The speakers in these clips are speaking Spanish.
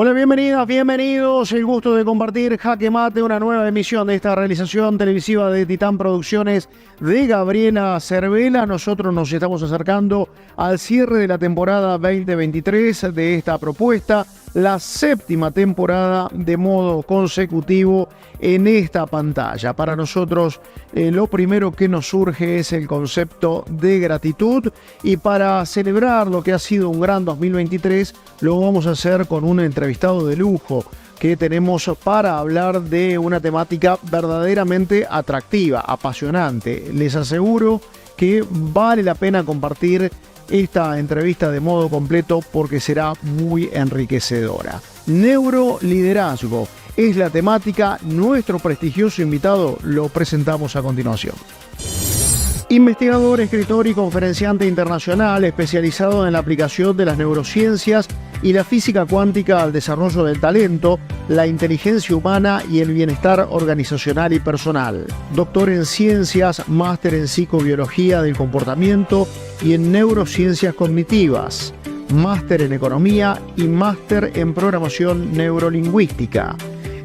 Hola, bienvenidas, bienvenidos. El gusto de compartir Jaque Mate, una nueva emisión de esta realización televisiva de Titán Producciones de Gabriela Cervela. Nosotros nos estamos acercando al cierre de la temporada 2023 de esta propuesta, la séptima temporada de modo consecutivo en esta pantalla. Para nosotros lo primero que nos surge es el concepto de gratitud, y para celebrar lo que ha sido un gran 2023 lo vamos a hacer con un entrevistado de lujo que tenemos para hablar de una temática verdaderamente atractiva, apasionante. Les aseguro que vale la pena compartir esta entrevista de modo completo porque será muy enriquecedora. Neuroliderazgo es la temática. Nuestro prestigioso invitado lo presentamos a continuación. Investigador, escritor y conferenciante internacional especializado en la aplicación de las neurociencias y la física cuántica al desarrollo del talento, la inteligencia humana y el bienestar organizacional y personal. Doctor en ciencias, máster en psicobiología del comportamiento y en neurociencias cognitivas, máster en economía y máster en programación neurolingüística.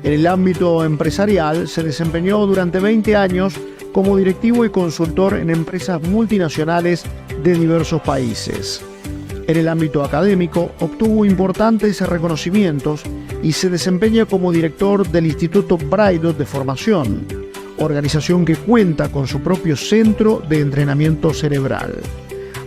En el ámbito empresarial se desempeñó durante 20 años como directivo y consultor en empresas multinacionales de diversos países. En el ámbito académico obtuvo importantes reconocimientos y se desempeña como director del Instituto Braidot de Formación, organización que cuenta con su propio centro de entrenamiento cerebral.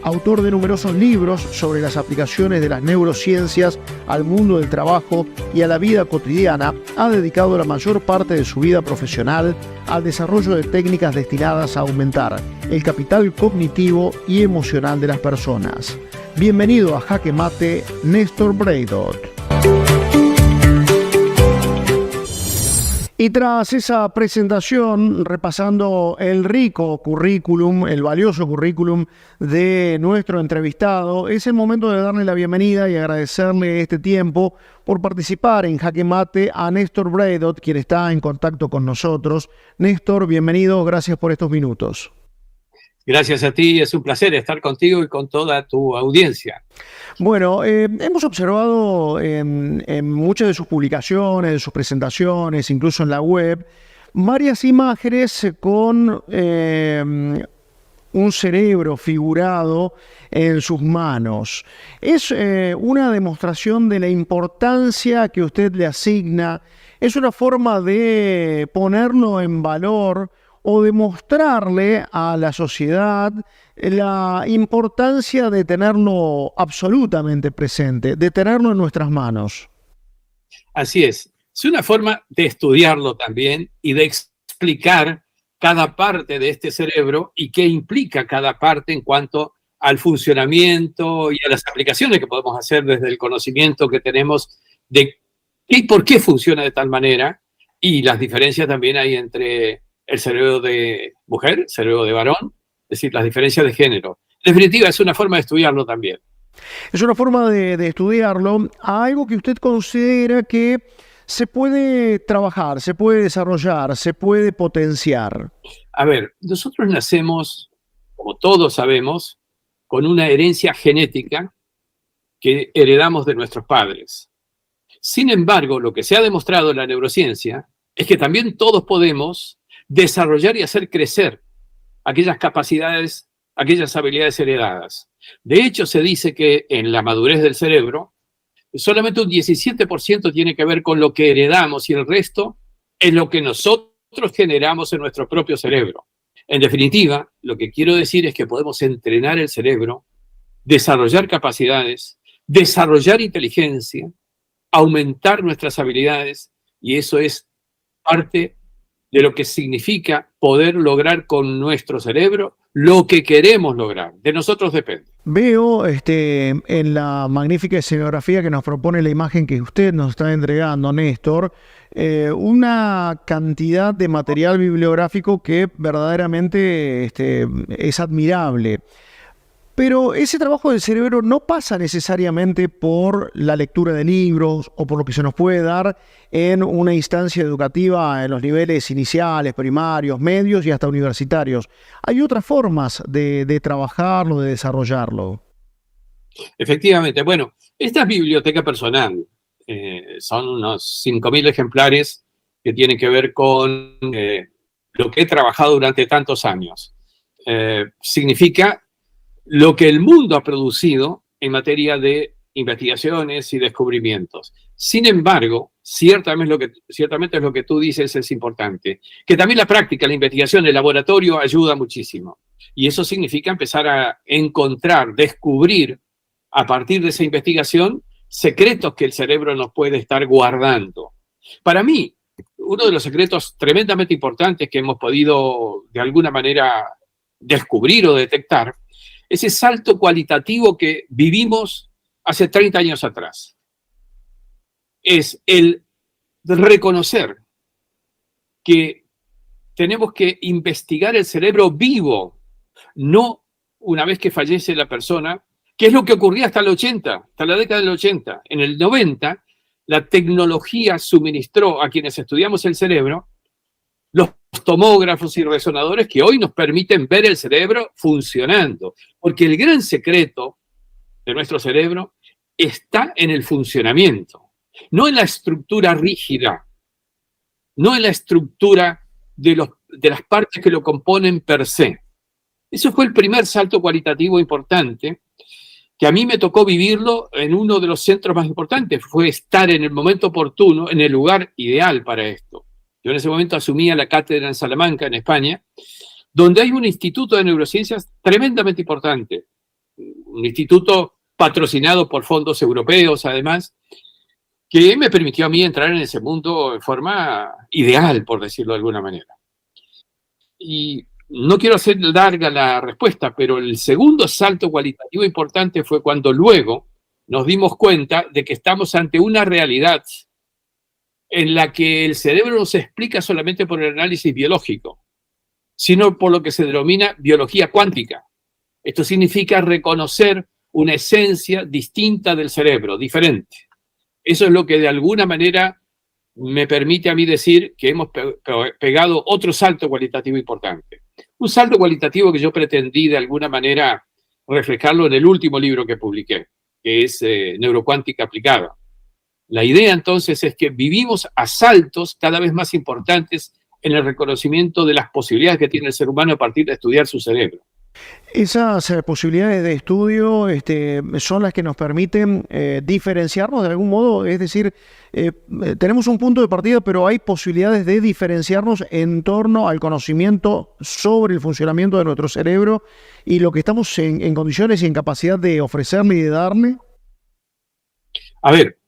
Autor de numerosos libros sobre las aplicaciones de las neurociencias al mundo del trabajo y a la vida cotidiana, ha dedicado la mayor parte de su vida profesional al desarrollo de técnicas destinadas a aumentar el capital cognitivo y emocional de las personas. Bienvenido a Jaque Mate, Néstor Braidot. Y tras esa presentación, repasando el rico currículum, el valioso currículum de nuestro entrevistado, es el momento de darle la bienvenida y agradecerle este tiempo por participar en Jaque Mate a Néstor Braidot, quien está en contacto con nosotros. Néstor, bienvenido, gracias por estos minutos. Gracias a ti, es un placer estar contigo y con toda tu audiencia. Bueno, hemos observado en muchas de sus publicaciones, de sus presentaciones, incluso en la web, varias imágenes con un cerebro figurado en sus manos. Es una demostración de la importancia que usted le asigna, es una forma de ponerlo en valor o demostrarle a la sociedad la importancia de tenerlo absolutamente presente, de tenerlo en nuestras manos. Así es una forma de estudiarlo también y de explicar cada parte de este cerebro y qué implica cada parte en cuanto al funcionamiento y a las aplicaciones que podemos hacer desde el conocimiento que tenemos de qué y por qué funciona de tal manera, y las diferencias también hay entre el cerebro de mujer, el cerebro de varón, es decir, las diferencias de género. En definitiva, es una forma de estudiarlo también. Es una forma de estudiarlo, algo que usted considera que se puede trabajar, se puede desarrollar, se puede potenciar. A ver, nosotros nacemos, como todos sabemos, con una herencia genética que heredamos de nuestros padres. Sin embargo, lo que se ha demostrado en la neurociencia es que también todos podemos desarrollar y hacer crecer aquellas capacidades, aquellas habilidades heredadas. De hecho, se dice que en la madurez del cerebro, solamente un 17% tiene que ver con lo que heredamos y el resto es lo que nosotros generamos en nuestro propio cerebro. En definitiva, lo que quiero decir es que podemos entrenar el cerebro, desarrollar capacidades, desarrollar inteligencia, aumentar nuestras habilidades, y eso es parte de lo que significa poder lograr con nuestro cerebro lo que queremos lograr. De nosotros depende. Veo en la magnífica escenografía que nos propone la imagen que usted nos está entregando, Néstor, una cantidad de material bibliográfico que verdaderamente es admirable. Pero ese trabajo del cerebro no pasa necesariamente por la lectura de libros o por lo que se nos puede dar en una instancia educativa en los niveles iniciales, primarios, medios y hasta universitarios. Hay otras formas de trabajarlo, de desarrollarlo. Efectivamente. Bueno, esta es biblioteca personal. Son unos 5.000 ejemplares que tienen que ver con lo que he trabajado durante tantos años. Significa lo que el mundo ha producido en materia de investigaciones y descubrimientos. Sin embargo, ciertamente es lo que tú dices es importante, que también la práctica, la investigación, el laboratorio ayuda muchísimo. Y eso significa empezar a encontrar, descubrir, a partir de esa investigación, secretos que el cerebro nos puede estar guardando. Para mí, uno de los secretos tremendamente importantes que hemos podido, de alguna manera, descubrir o detectar, es ese salto cualitativo que vivimos hace 30 años atrás. Es el reconocer que tenemos que investigar el cerebro vivo, no una vez que fallece la persona, que es lo que ocurría hasta el 80, hasta la década del 80. En el 90, la tecnología suministró a quienes estudiamos el cerebro los tomógrafos y resonadores que hoy nos permiten ver el cerebro funcionando. Porque el gran secreto de nuestro cerebro está en el funcionamiento, no en la estructura rígida, no en la estructura de las partes que lo componen per se. Eso fue el primer salto cualitativo importante que a mí me tocó vivirlo en uno de los centros más importantes. Fue estar en el momento oportuno, en el lugar ideal para esto. Yo en ese momento asumía la cátedra en Salamanca, en España, donde hay un instituto de neurociencias tremendamente importante. Un instituto patrocinado por fondos europeos, además, que me permitió a mí entrar en ese mundo de forma ideal, por decirlo de alguna manera. Y no quiero hacer larga la respuesta, pero el segundo salto cualitativo importante fue cuando luego nos dimos cuenta de que estamos ante una realidad en la que el cerebro no se explica solamente por el análisis biológico, sino por lo que se denomina biología cuántica. Esto significa reconocer una esencia distinta del cerebro, diferente. Eso es lo que de alguna manera me permite a mí decir que hemos pegado otro salto cualitativo importante. Un salto cualitativo que yo pretendí de alguna manera reflejarlo en el último libro que publiqué, que es Neurocuántica Aplicada. La idea entonces es que vivimos a saltos cada vez más importantes en el reconocimiento de las posibilidades que tiene el ser humano a partir de estudiar su cerebro. Esas posibilidades de estudio son las que nos permiten diferenciarnos de algún modo, es decir, tenemos un punto de partida, pero hay posibilidades de diferenciarnos en torno al conocimiento sobre el funcionamiento de nuestro cerebro y lo que estamos en condiciones y en capacidad de ofrecerle y de darle. A ver,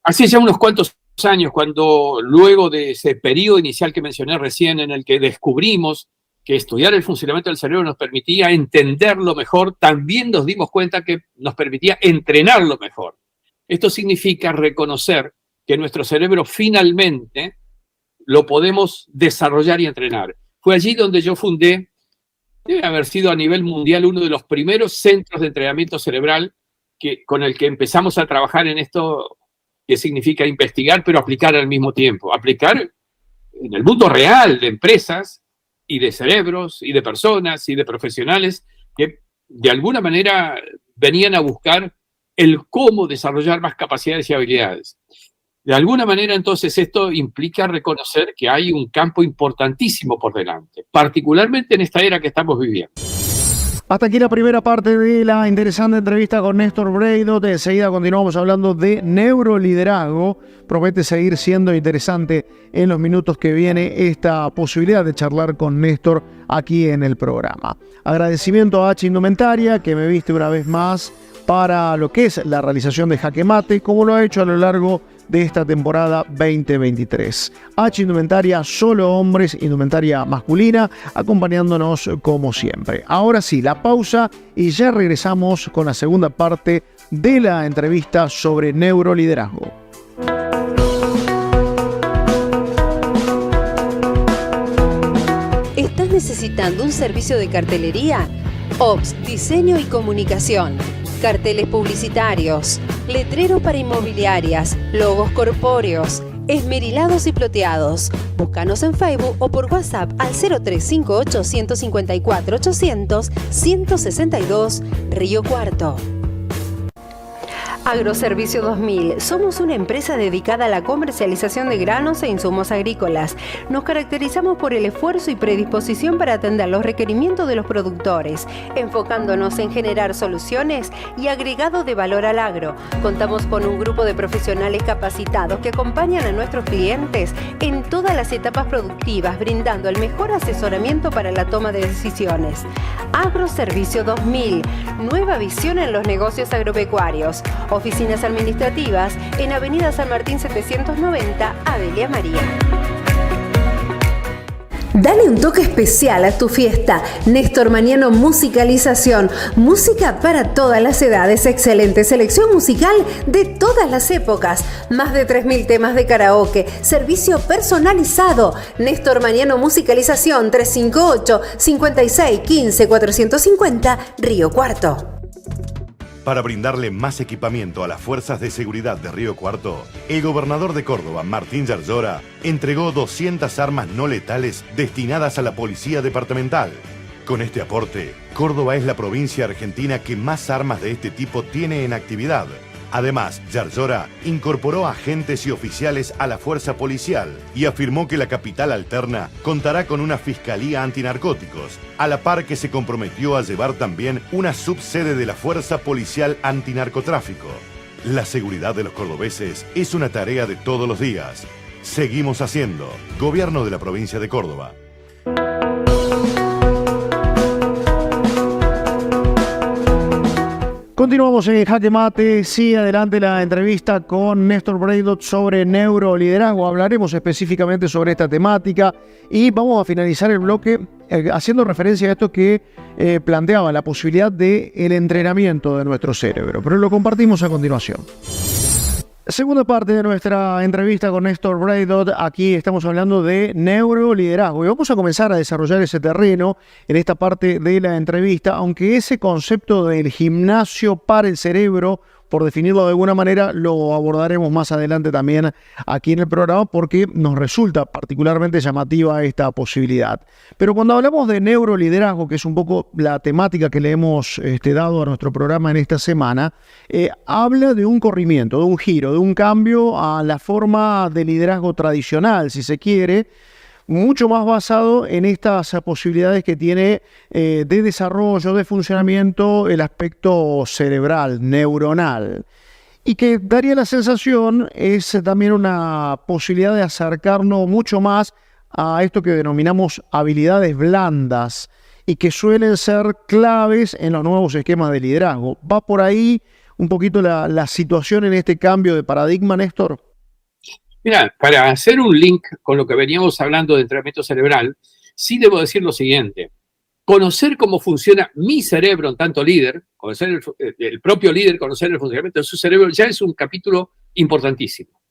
hace ya unos cuantos años, cuando luego de ese periodo inicial que mencioné recién, en el que descubrimos que estudiar el funcionamiento del cerebro nos permitía entenderlo mejor, también nos dimos cuenta que nos permitía entrenarlo mejor. Esto significa reconocer que nuestro cerebro finalmente lo podemos desarrollar y entrenar. Fue allí donde yo fundé, debe haber sido a nivel mundial, uno de los primeros centros de entrenamiento cerebral con el que empezamos a trabajar en esto que significa investigar, pero aplicar al mismo tiempo. Aplicar en el mundo real de empresas, y de cerebros, y de personas, y de profesionales que de alguna manera venían a buscar el cómo desarrollar más capacidades y habilidades. De alguna manera, entonces, esto implica reconocer que hay un campo importantísimo por delante, particularmente en esta era que estamos viviendo. Hasta aquí la primera parte de la interesante entrevista con Néstor Breithaupt. Enseguida continuamos hablando de neuroliderazgo. Promete seguir siendo interesante en los minutos que viene esta posibilidad de charlar con Néstor aquí en el programa. Agradecimiento a H Indumentaria, que me viste una vez más para lo que es la realización de Jaque Mate, como lo ha hecho a lo largo de esta temporada 2023. H Indumentaria, solo hombres, indumentaria masculina, acompañándonos como siempre. Ahora sí, la pausa y ya regresamos con la segunda parte de la entrevista sobre neuroliderazgo. ¿Estás necesitando un servicio de cartelería? Ops, diseño y comunicación. Carteles publicitarios, letreros para inmobiliarias, logos corpóreos, esmerilados y ploteados. Búscanos en Facebook o por WhatsApp al 0358 154 800 162 Río Cuarto. Agroservicio 2000. Somos una empresa dedicada a la comercialización de granos e insumos agrícolas. Nos caracterizamos por el esfuerzo y predisposición para atender los requerimientos de los productores, enfocándonos en generar soluciones y agregado de valor al agro. Contamos con un grupo de profesionales capacitados que acompañan a nuestros clientes en todas las etapas productivas, brindando el mejor asesoramiento para la toma de decisiones. Agroservicio 2000. Nueva visión en los negocios agropecuarios. Oficinas administrativas en Avenida San Martín 790, Adelia María. Dale un toque especial a tu fiesta. Néstor Maniano Musicalización. Música para todas las edades. Excelente selección musical de todas las épocas. Más de 3.000 temas de karaoke. Servicio personalizado. Néstor Maniano Musicalización 358-5615-450, Río Cuarto. Para brindarle más equipamiento a las fuerzas de seguridad de Río Cuarto, el gobernador de Córdoba, Martín Yarlora, entregó 200 armas no letales destinadas a la policía departamental. Con este aporte, Córdoba es la provincia argentina que más armas de este tipo tiene en actividad. Además, Yarlora incorporó agentes y oficiales a la fuerza policial y afirmó que la capital alterna contará con una fiscalía antinarcóticos, a la par que se comprometió a llevar también una subsede de la Fuerza Policial Antinarcotráfico. La seguridad de los cordobeses es una tarea de todos los días. Seguimos haciendo. Gobierno de la provincia de Córdoba. Continuamos en Jaque Mate. Sí, adelante la entrevista con Néstor Braidot sobre neuroliderazgo. Hablaremos específicamente sobre esta temática y vamos a finalizar el bloque haciendo referencia a esto que planteaba, la posibilidad del entrenamiento de nuestro cerebro. Pero lo compartimos a continuación. Segunda parte de nuestra entrevista con Néstor Braidot. Aquí estamos hablando de neuroliderazgo y vamos a comenzar a desarrollar ese terreno en esta parte de la entrevista, aunque ese concepto del gimnasio para el cerebro, por definirlo de alguna manera, lo abordaremos más adelante también aquí en el programa porque nos resulta particularmente llamativa esta posibilidad. Pero cuando hablamos de neuroliderazgo, que es un poco la temática que le hemos dado a nuestro programa en esta semana, habla de un corrimiento, de un giro, de un cambio a la forma de liderazgo tradicional, si se quiere, mucho más basado en estas posibilidades que tiene de desarrollo, de funcionamiento, el aspecto cerebral, neuronal. Y que daría la sensación, es también una posibilidad de acercarnos mucho más a esto que denominamos habilidades blandas y que suelen ser claves en los nuevos esquemas de liderazgo. ¿Va por ahí un poquito la situación en este cambio de paradigma, Néstor? Mira, para hacer un link con lo que veníamos hablando de entrenamiento cerebral, sí debo decir lo siguiente. Conocer cómo funciona mi cerebro en tanto líder, conocer el propio líder, conocer el funcionamiento de su cerebro, ya es un capítulo importantísimo.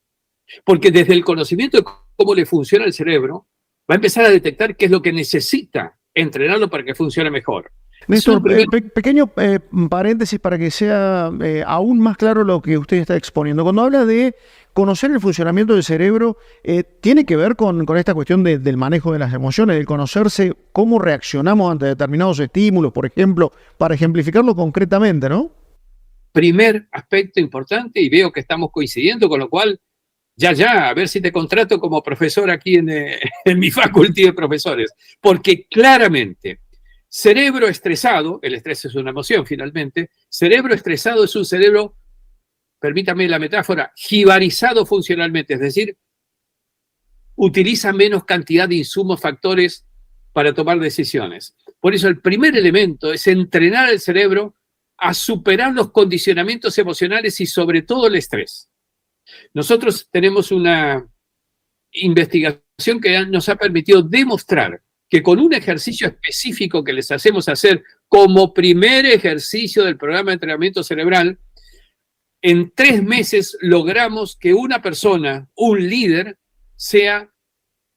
Porque desde el conocimiento de cómo le funciona el cerebro, va a empezar a detectar qué es lo que necesita entrenarlo para que funcione mejor. Néstor, pequeño paréntesis para que sea aún más claro lo que usted está exponiendo. Cuando habla de conocer el funcionamiento del cerebro, tiene que ver con esta cuestión del manejo de las emociones, del conocerse cómo reaccionamos ante determinados estímulos, por ejemplo, para ejemplificarlo concretamente, ¿no? Primer aspecto importante, y veo que estamos coincidiendo, con lo cual, a ver si te contrato como profesor aquí en mi facultad de profesores, porque claramente cerebro estresado, el estrés es una emoción finalmente, cerebro estresado es un cerebro, permítame la metáfora, jibarizado funcionalmente, es decir, utiliza menos cantidad de insumos, factores para tomar decisiones. Por eso el primer elemento es entrenar al cerebro a superar los condicionamientos emocionales y sobre todo el estrés. Nosotros tenemos una investigación que nos ha permitido demostrar que con un ejercicio específico que les hacemos hacer como primer ejercicio del programa de entrenamiento cerebral, en 3 meses logramos que una persona, un líder, sea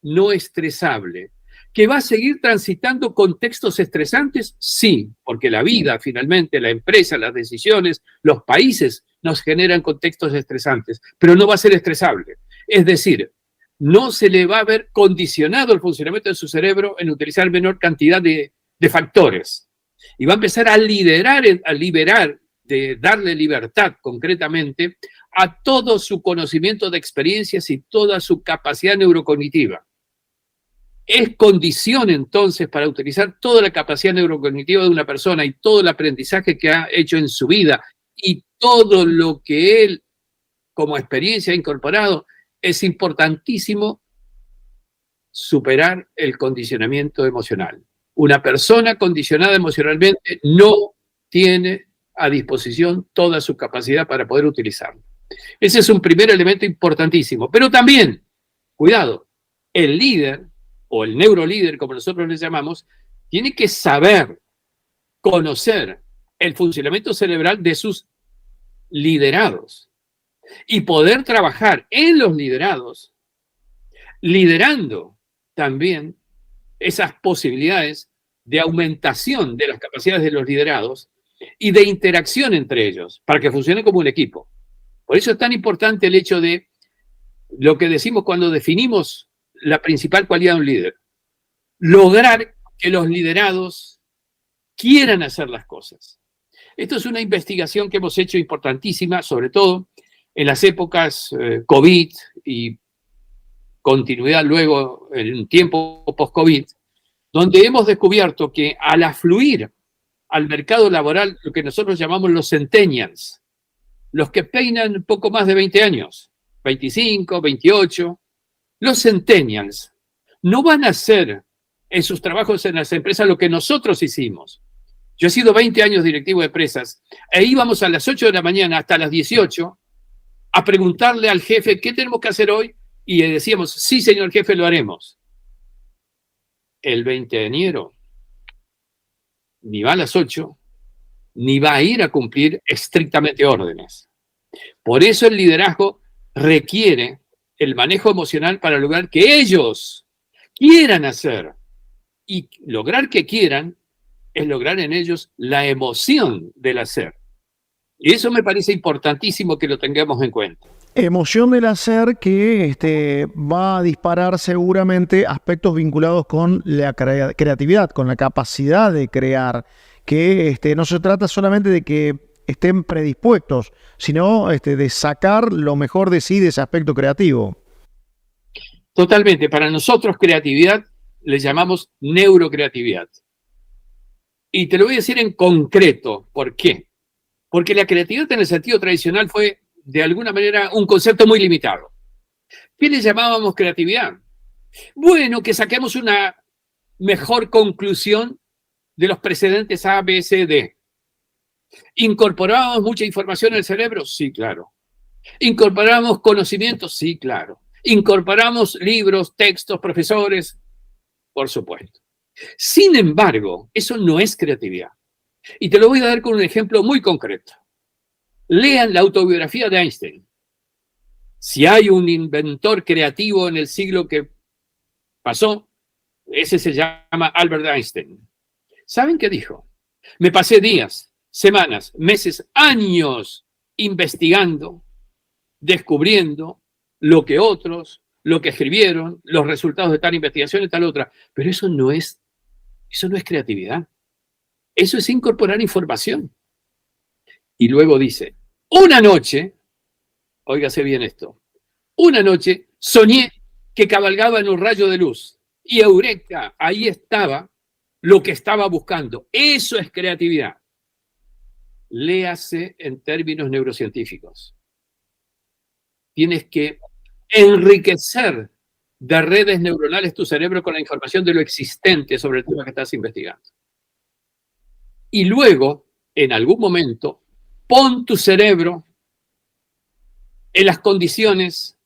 no estresable. ¿Que va a seguir transitando contextos estresantes? Sí, porque la vida, finalmente, la empresa, las decisiones, los países nos generan contextos estresantes, pero no va a ser estresable. Es decir, no se le va a ver condicionado el funcionamiento de su cerebro en utilizar menor cantidad de factores. Y va a empezar a liberar de darle libertad concretamente a todo su conocimiento de experiencias y toda su capacidad neurocognitiva. Es condición entonces para utilizar toda la capacidad neurocognitiva de una persona y todo el aprendizaje que ha hecho en su vida y todo lo que él como experiencia ha incorporado, es importantísimo superar el condicionamiento emocional. Una persona condicionada emocionalmente no tiene a disposición toda su capacidad para poder utilizarlo. Ese es un primer elemento importantísimo. Pero también, cuidado, el líder o el neurolíder, como nosotros le llamamos, tiene que saber, conocer el funcionamiento cerebral de sus liderados y poder trabajar en los liderados, liderando también esas posibilidades de aumentación de las capacidades de los liderados y de interacción entre ellos para que funcione como un equipo. Por eso es tan importante el hecho de lo que decimos cuando definimos la principal cualidad de un líder. Lograr que los liderados quieran hacer las cosas. Esto es una investigación que hemos hecho importantísima, sobre todo en las épocas COVID y continuidad luego en un tiempo post-COVID, donde hemos descubierto que al afluir al mercado laboral lo que nosotros llamamos los centennials, los que peinan poco más de 20 años, 25, 28, los centennials no van a hacer en sus trabajos en las empresas lo que nosotros hicimos. Yo he sido 20 años directivo de empresas e íbamos a las 8 de la mañana hasta las 18 a preguntarle al jefe qué tenemos que hacer hoy y le decíamos, sí, señor jefe, lo haremos. El veinteañero ni va a las 8, ni va a ir a cumplir estrictamente órdenes. Por eso el liderazgo requiere el manejo emocional para lograr que ellos quieran hacer. Y lograr que quieran es lograr en ellos la emoción del hacer. Y eso me parece importantísimo que lo tengamos en cuenta. Emoción del hacer que va a disparar seguramente aspectos vinculados con la creatividad, con la capacidad de crear, que no se trata solamente de que estén predispuestos, sino de sacar lo mejor de sí de ese aspecto creativo. Totalmente. Para nosotros creatividad le llamamos neurocreatividad. Y te lo voy a decir en concreto. ¿Por qué? Porque la creatividad en el sentido tradicional fue, de alguna manera, un concepto muy limitado. ¿Qué le llamábamos creatividad? Bueno, que saquemos una mejor conclusión de los precedentes A, B, C, D. ¿Incorporábamos mucha información en el cerebro? Sí, claro. ¿Incorporábamos conocimientos? Sí, claro. ¿Incorporamos libros, textos, profesores? Por supuesto. Sin embargo, eso no es creatividad. Y te lo voy a dar con un ejemplo muy concreto. Lean la autobiografía de Einstein. Si hay un inventor creativo en el siglo que pasó, ese se llama Albert Einstein. ¿Saben qué dijo? Me pasé días, semanas, meses, años investigando, descubriendo lo que otros, lo que escribieron, los resultados de tal investigación y tal otra. Pero eso no es creatividad. Eso es incorporar información. Y luego dice, una noche, óigase bien esto, una noche soñé que cabalgaba en un rayo de luz y eureka, ahí estaba lo que estaba buscando. Eso es creatividad. Léase en términos neurocientíficos. Tienes que enriquecer de redes neuronales tu cerebro con la información de lo existente sobre el tema que estás investigando. Y luego, en algún momento, pon tu cerebro en las condiciones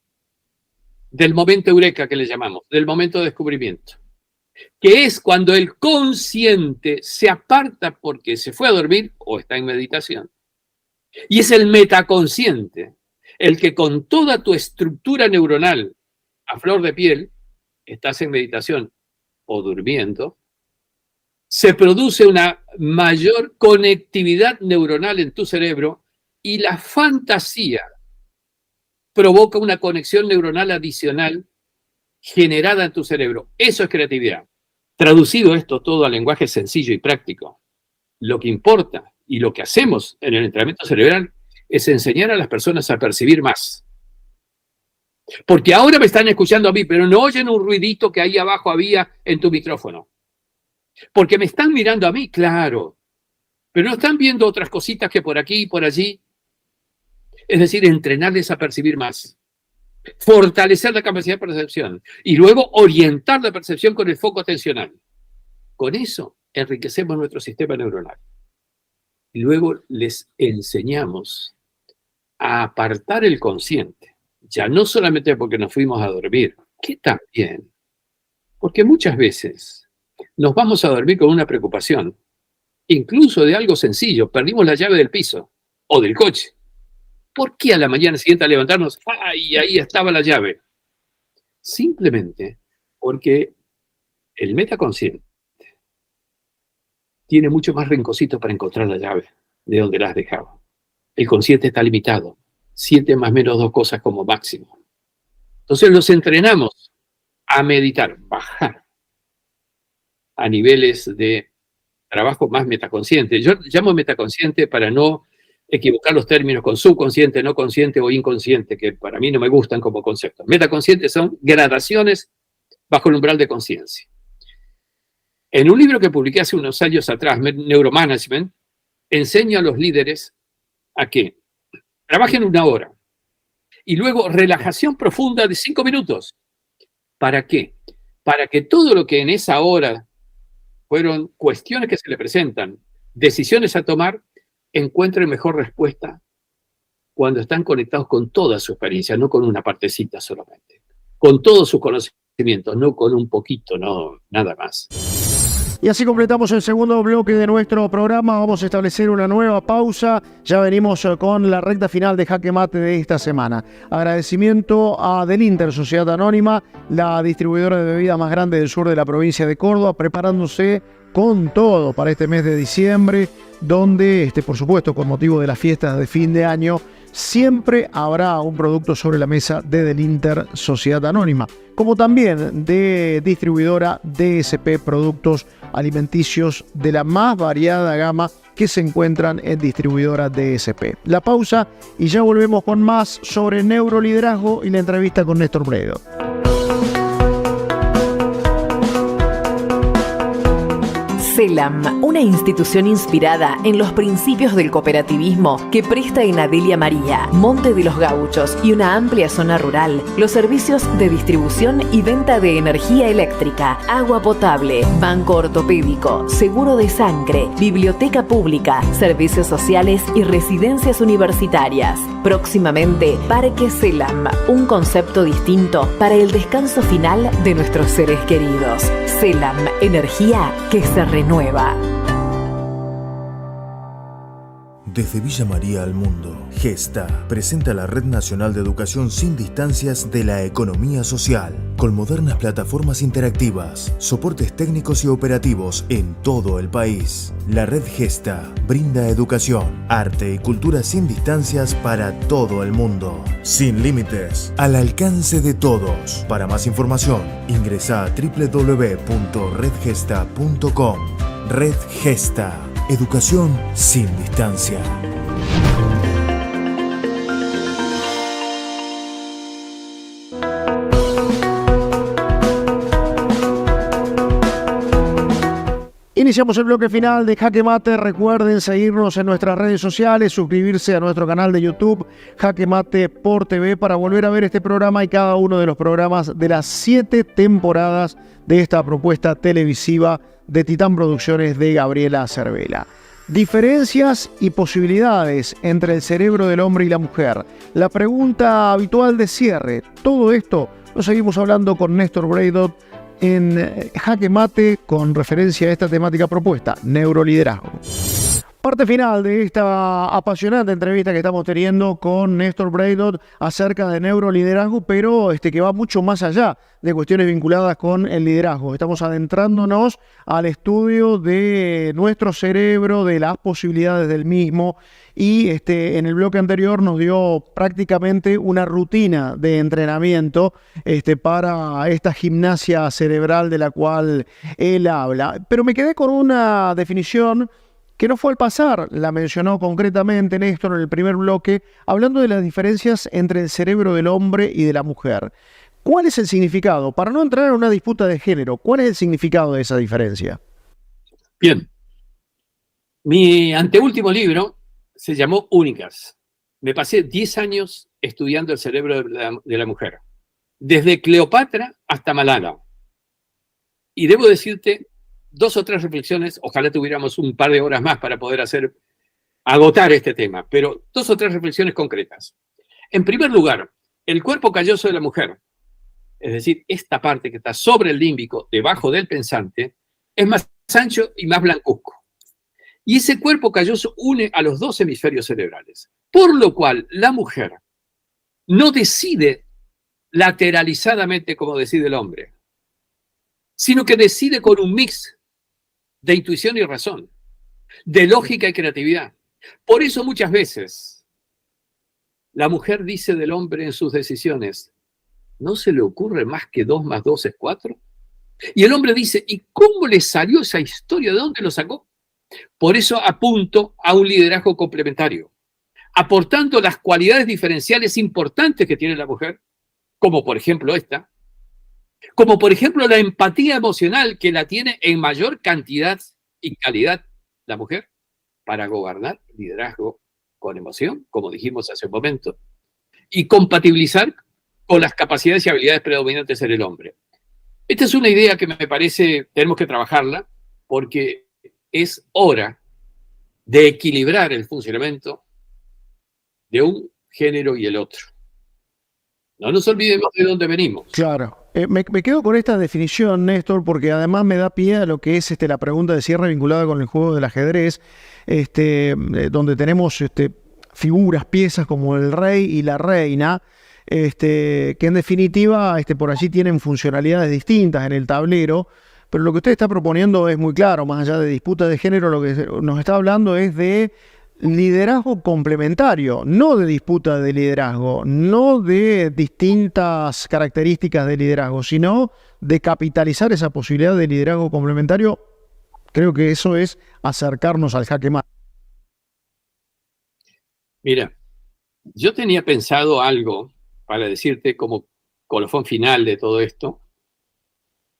del momento eureka que le llamamos, del momento de descubrimiento, que es cuando el consciente se aparta porque se fue a dormir o está en meditación. Y es el metaconsciente, el que con toda tu estructura neuronal a flor de piel, estás en meditación o durmiendo, se produce una mayor conectividad neuronal en tu cerebro y la fantasía provoca una conexión neuronal adicional generada en tu cerebro. Eso es creatividad. Traducido esto todo al lenguaje sencillo y práctico, lo que importa Y lo que hacemos en el entrenamiento cerebral es enseñar a las personas a percibir más. Porque ahora me están escuchando a mí, pero no oyen un ruidito que ahí abajo había en tu micrófono. Porque me están mirando a mí, claro, pero no están viendo otras cositas que por aquí y por allí. Es decir, entrenarles a percibir más, fortalecer la capacidad de percepción y luego orientar la percepción con el foco atencional. Con eso enriquecemos nuestro sistema neuronal. Y luego les enseñamos a apartar el consciente, ya no solamente porque nos fuimos a dormir, que también, porque muchas veces nos vamos a dormir con una preocupación, incluso de algo sencillo, perdimos la llave del piso o del coche. ¿Por qué a la mañana siguiente al levantarnos, ¡ay! Ahí estaba la llave? Simplemente porque el metaconsciente tiene mucho más rinconcito para encontrar la llave de donde la has dejado. El consciente está limitado. 7 más menos 2 cosas como máximo. Entonces los entrenamos a meditar, bajar a niveles de trabajo más metaconsciente. Yo llamo metaconsciente para no equivocar los términos con subconsciente, no consciente o inconsciente, que para mí no me gustan como conceptos. Metaconsciente son gradaciones bajo el umbral de conciencia. En un libro que publiqué hace unos años atrás, Neuromanagement, enseño a los líderes a que trabajen 1 hora y luego relajación profunda de 5 minutos. ¿Para qué? Para que todo lo que en esa hora fueron cuestiones que se le presentan, decisiones a tomar, encuentren mejor respuesta cuando están conectados con toda su experiencia, no con una partecita solamente, con todos sus conocimientos, no con un poquito, no, nada más. Y así completamos el segundo bloque de nuestro programa. Vamos a establecer una nueva pausa. Ya venimos con la recta final de Jaque Mate de esta semana. Agradecimiento a Delinter, Sociedad Anónima, la distribuidora de bebidas más grande del sur de la provincia de Córdoba, preparándose con todo para este mes de diciembre, donde, por supuesto, con motivo de las fiestas de fin de año, siempre habrá un producto sobre la mesa de Delinter Sociedad Anónima, como también de distribuidora DSP, productos alimenticios de la más variada gama que se encuentran en distribuidora DSP. La pausa y ya volvemos con más sobre neuroliderazgo y la entrevista con Néstor Bredo. CELAM, una institución inspirada en los principios del cooperativismo que presta en Adelia María, Monte de los Gauchos y una amplia zona rural los servicios de distribución y venta de energía eléctrica, agua potable, banco ortopédico, seguro de sangre, biblioteca pública, servicios sociales y residencias universitarias. Próximamente, Parque CELAM, un concepto distinto para el descanso final de nuestros seres queridos. CELAM, energía que se renueva. Desde Villa María al mundo, Gesta presenta la Red Nacional de Educación sin Distancias de la Economía Social, con modernas plataformas interactivas, soportes técnicos y operativos en todo el país. La Red Gesta brinda educación, arte y cultura sin distancias para todo el mundo, sin límites, al alcance de todos. Para más información, ingresa a www.redgesta.com. Red Gesta. Educación sin distancia. Iniciamos el bloque final de Jaque Mate. Recuerden seguirnos en nuestras redes sociales, suscribirse a nuestro canal de YouTube, Jaque Mate por TV, para volver a ver este programa y cada uno de los programas de las 7 temporadas de esta propuesta televisiva de Titán Producciones de Gabriela Cervela. Diferencias y posibilidades entre el cerebro del hombre y la mujer. La pregunta habitual de cierre. Todo esto lo seguimos hablando con Néstor Bredo en Jaque Mate con referencia a esta temática propuesta, neuroliderazgo. Parte final de esta apasionante entrevista que estamos teniendo con Néstor Bredo acerca de neuroliderazgo, pero que va mucho más allá de cuestiones vinculadas con el liderazgo. Estamos adentrándonos al estudio de nuestro cerebro, de las posibilidades del mismo, y en el bloque anterior nos dio prácticamente una rutina de entrenamiento para esta gimnasia cerebral de la cual él habla. Pero me quedé con una definición que no fue al pasar, la mencionó concretamente Néstor en el primer bloque, hablando de las diferencias entre el cerebro del hombre y de la mujer. ¿Cuál es el significado? Para no entrar en una disputa de género, ¿cuál es el significado de esa diferencia? Bien, mi anteúltimo libro se llamó Únicas. Me pasé 10 años estudiando el cerebro de la mujer, desde Cleopatra hasta Malala. Y debo decirte 2 o 3 reflexiones, ojalá tuviéramos un par de horas más para poder agotar este tema, pero 2 o 3 reflexiones concretas. En primer lugar, el cuerpo calloso de la mujer, es decir, esta parte que está sobre el límbico, debajo del pensante, es más ancho y más blancuzco. Y ese cuerpo calloso une a los 2 hemisferios cerebrales, por lo cual la mujer no decide lateralizadamente como decide el hombre, sino que decide con un mix de intuición y razón, de lógica y creatividad. Por eso muchas veces la mujer dice del hombre en sus decisiones, ¿no se le ocurre más que 2 más 2 es 4? Y el hombre dice, ¿y cómo le salió esa historia? ¿De dónde lo sacó? Por eso apunto a un liderazgo complementario, aportando las cualidades diferenciales importantes que tiene la mujer, como por ejemplo esta, como por ejemplo la empatía emocional que la tiene en mayor cantidad y calidad la mujer, para gobernar liderazgo con emoción, como dijimos hace un momento, y compatibilizar con las capacidades y habilidades predominantes en el hombre. Esta es una idea que me parece tenemos que trabajarla porque es hora de equilibrar el funcionamiento de un género y el otro. No nos olvidemos de dónde venimos. Claro. Me quedo con esta definición, Néstor, porque además me da pie a lo que es la pregunta de cierre vinculada con el juego del ajedrez, donde tenemos figuras, piezas como el rey y la reina, que en definitiva por allí tienen funcionalidades distintas en el tablero, pero lo que usted está proponiendo es muy claro, más allá de disputa de género, lo que nos está hablando es de liderazgo complementario, no de disputa de liderazgo, no de distintas características de liderazgo, sino de capitalizar esa posibilidad de liderazgo complementario. Creo que eso es acercarnos al jaque mate. Mira, yo tenía pensado algo para decirte como colofón final de todo esto,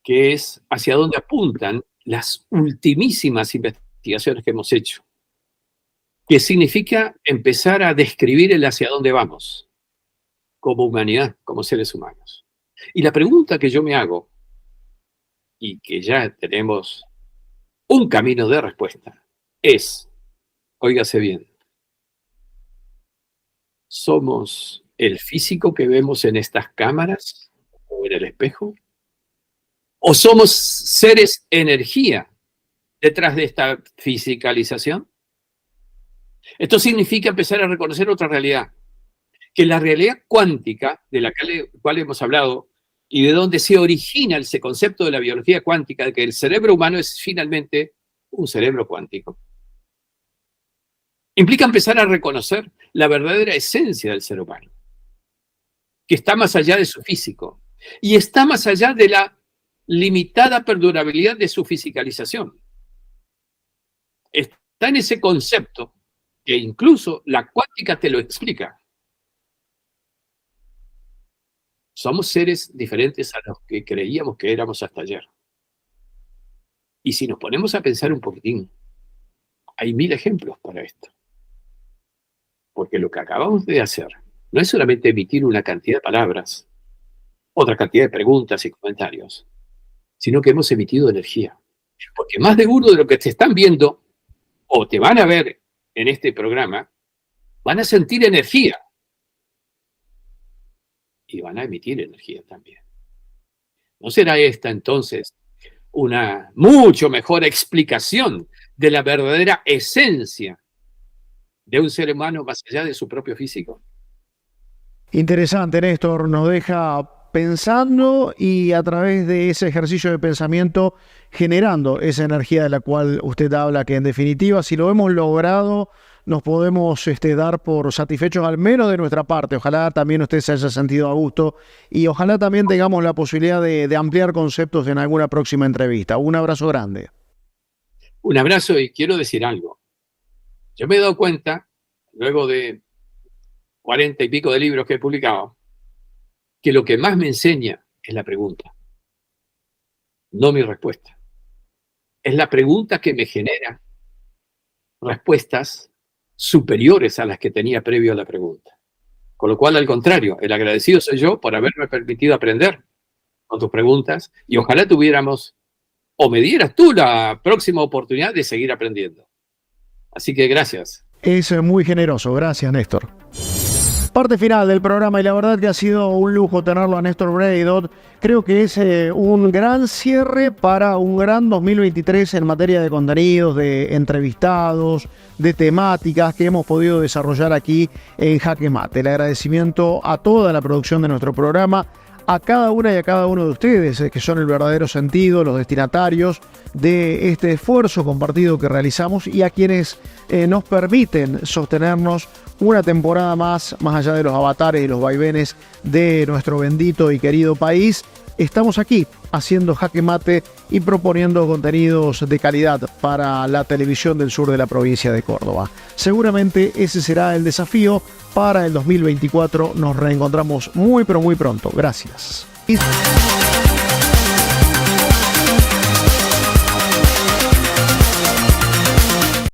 que es hacia dónde apuntan las ultimísimas investigaciones que hemos hecho, que significa empezar a describir el hacia dónde vamos, como humanidad, como seres humanos. Y la pregunta que yo me hago, y que ya tenemos un camino de respuesta, es, óigase bien, ¿somos el físico que vemos en estas cámaras o en el espejo? ¿O somos seres energía detrás de esta fisicalización? Esto significa empezar a reconocer otra realidad, que la realidad cuántica, de la cual hemos hablado, y de donde se origina ese concepto de la biología cuántica, de que el cerebro humano es finalmente un cerebro cuántico, implica empezar a reconocer la verdadera esencia del ser humano, que está más allá de su físico, y está más allá de la limitada perdurabilidad de su fisicalización. Está en ese concepto que incluso la cuántica te lo explica. Somos seres diferentes a los que creíamos que éramos hasta ayer. Y si nos ponemos a pensar un poquitín, hay 1000 ejemplos para esto. Porque lo que acabamos de hacer no es solamente emitir una cantidad de palabras, otra cantidad de preguntas y comentarios, sino que hemos emitido energía. Porque más de uno de lo que te están viendo o te van a ver en este programa, van a sentir energía y van a emitir energía también. ¿No será esta entonces una mucho mejor explicación de la verdadera esencia de un ser humano más allá de su propio físico? Interesante, Néstor, nos deja pensando y a través de ese ejercicio de pensamiento generando esa energía de la cual usted habla, que en definitiva, si lo hemos logrado, nos podemos dar por satisfechos al menos de nuestra parte. Ojalá también usted se haya sentido a gusto y ojalá también tengamos la posibilidad de ampliar conceptos en alguna próxima entrevista. Un abrazo grande. Un abrazo y quiero decir algo. Yo me he dado cuenta, luego de 40 y pico de libros que he publicado, que lo que más me enseña es la pregunta, no mi respuesta. Es la pregunta que me genera respuestas superiores a las que tenía previo a la pregunta. Con lo cual, al contrario, el agradecido soy yo por haberme permitido aprender con tus preguntas, y ojalá tuviéramos, o me dieras tú la próxima oportunidad de seguir aprendiendo. Así que gracias. Es muy generoso, gracias Néstor. Parte final del programa, y la verdad que ha sido un lujo tenerlo a Néstor Breidot. Creo que es un gran cierre para un gran 2023 en materia de contenidos, de entrevistados, de temáticas que hemos podido desarrollar aquí en Jaque Mate. El agradecimiento a toda la producción de nuestro programa, a cada una y a cada uno de ustedes, que son el verdadero sentido, los destinatarios de este esfuerzo compartido que realizamos, y a quienes nos permiten sostenernos una temporada más allá de los avatares y los vaivenes de nuestro bendito y querido país. Estamos aquí haciendo Jaque Mate y proponiendo contenidos de calidad para la televisión del sur de la provincia de Córdoba. Seguramente ese será el desafío para el 2024. Nos reencontramos muy pero muy pronto. Gracias.